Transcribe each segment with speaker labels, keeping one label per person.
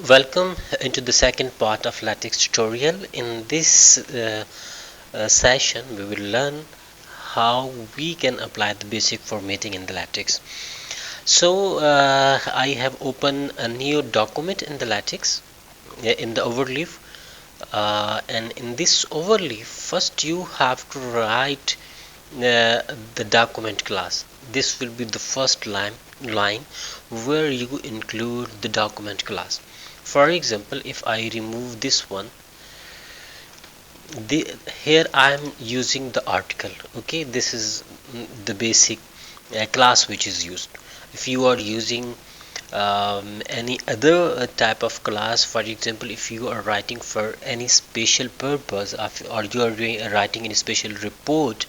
Speaker 1: Welcome into the second part of LaTeX tutorial. In this session we will learn how we can apply the basic formatting in the LaTeX. So I have opened a new document in the LaTeX in the overleaf, and in this overleaf first you have to write the document class. This will be the first line where you include the document class. For example, if I remove this one, here I am using the article. Okay, this is the basic class which is used. If you are using any other type of class, for example, if you are writing for any special purpose or you are writing any special report,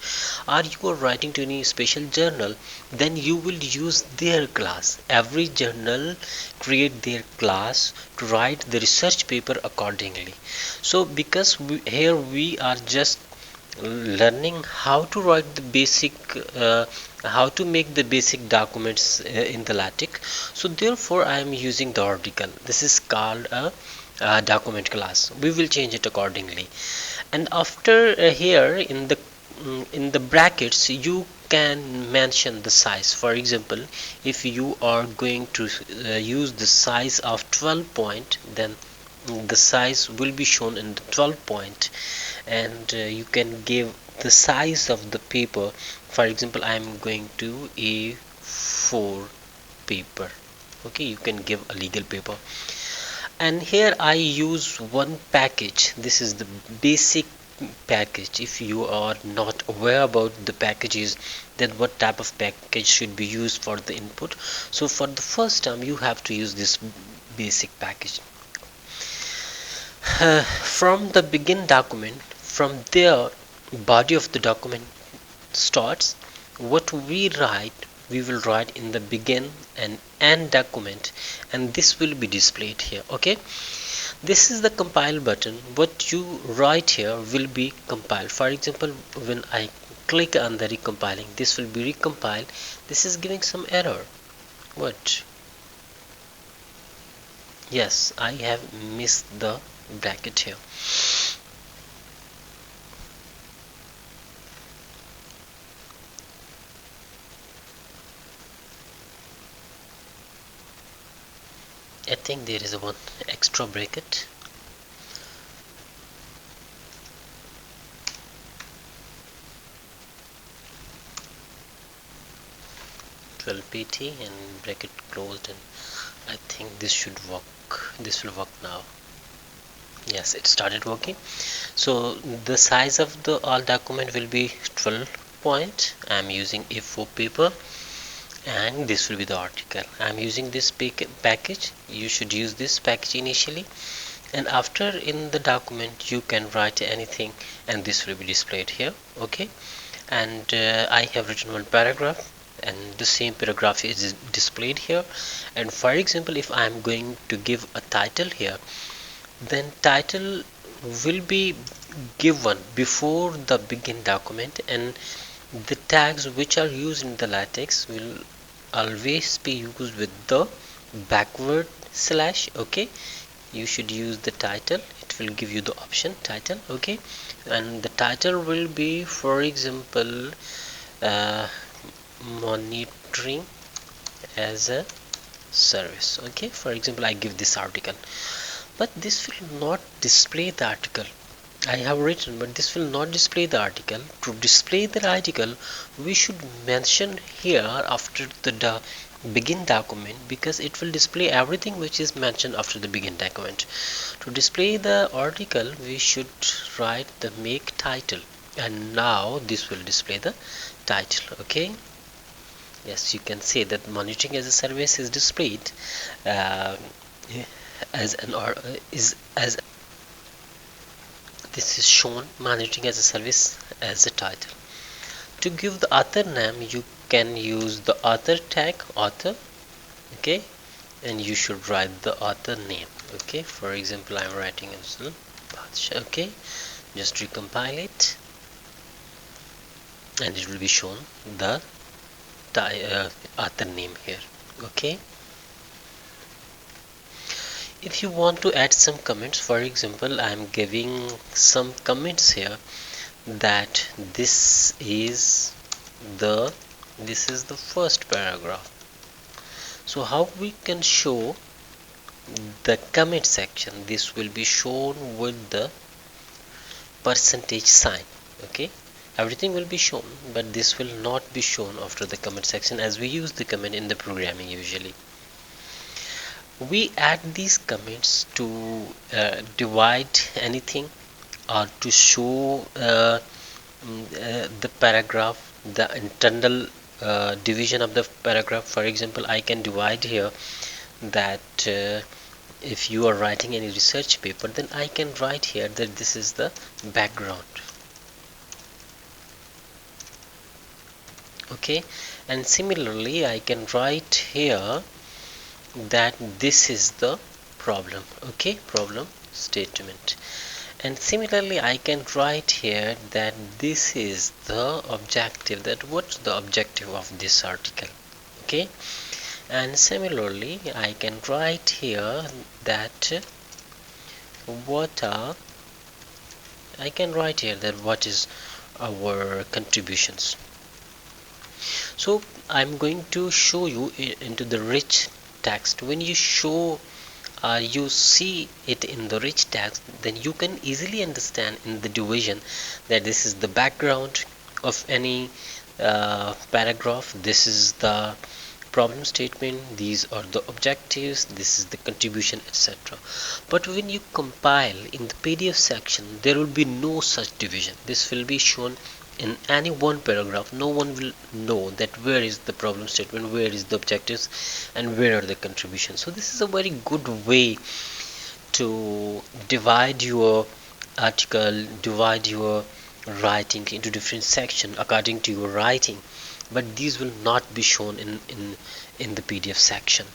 Speaker 1: or you are writing to any special journal, then you will use their class. Every journal create their class to write the research paper accordingly. So because here we are just learning how to write the basic how to make the basic documents in the LaTeX, so therefore I am using the article. This is called a document class. We will change it accordingly, and after here in the brackets you can mention the size. For example, if you are going to use the size of 12 point, then the size will be shown in the 12 point, and you can give the size of the paper. For example, I am going to A4 paper. Okay, you can give a legal paper, and here I use one package. This is the basic package. If you are not aware about the packages, then what type of package should be used for the input, so for the first time you have to use this basic package. From the begin document, from there body of the document starts. What we write, we will write in the begin and end document, and this will be displayed here. Okay, this is the compile button. What you write here will be compiled. For example, when I click on the recompiling, this will be recompiled. This is giving some error. What? Yes, I have missed the bracket here. I think there is one extra bracket. PT and bracket closed, and I think this should work. This will work now. Yes, it started working. So the size of the all document will be 12 point. I am using A4 paper, and this will be the article. I am using this package. You should use this package initially, and after in the document you can write anything, and this will be displayed here. Okay, and I have written one paragraph, and the same paragraph is displayed here. And for example, if I am going to give a title here, then title will be given before the begin document, and the tags which are used in the LaTeX will always be used with the backward slash. Okay, you should use the title. It will give you the option title. Okay, and the title will be, for example, monitoring as a service. Okay, for example, I give this article, but this will not display the article I have written, but this will not display the article. To display the article, we should mention here after the begin document, because it will display everything which is mentioned after the begin document. To display the article, we should write the make title, and now this will display the title. Okay, yes, you can say that monitoring as a service is displayed as an or is as this is shown monitoring as a service as a title. To give the author name, you can use the author tag, author. Okay, and you should write the author name. Okay, for example, I'm writing in okay, just recompile it, and it will be shown the author name here. Okay, If you want to add some comments, for example, I am giving some comments here that this is the first paragraph. So how we can show the comment section? This will be shown with the percentage sign. Okay, everything will be shown, but this will not be shown after the comment section, as we use the comment in the programming. Usually we add these comments to divide anything or to show the paragraph, the internal division of the paragraph. For example, I can divide here that if you are writing any research paper, then I can write here that this is the background. Okay, and similarly I can write here that this is the problem. Okay, problem statement. And similarly I can write here that this is the objective, that what's the objective of this article. Okay, and similarly I can write here that what is our contributions. So I'm going to show you into the rich text. When you show you see it in the rich text, then you can easily understand in the division that this is the background of any paragraph, this is the problem statement, these are the objectives, this is the contribution, etc. But when you compile in the PDF section, there will be no such division. This will be shown in any one paragraph. No one will know that where is the problem statement, where is the objectives, and where are the contributions. So this is a very good way to divide your article, divide your writing into different sections according to your writing, but these will not be shown in the PDF section.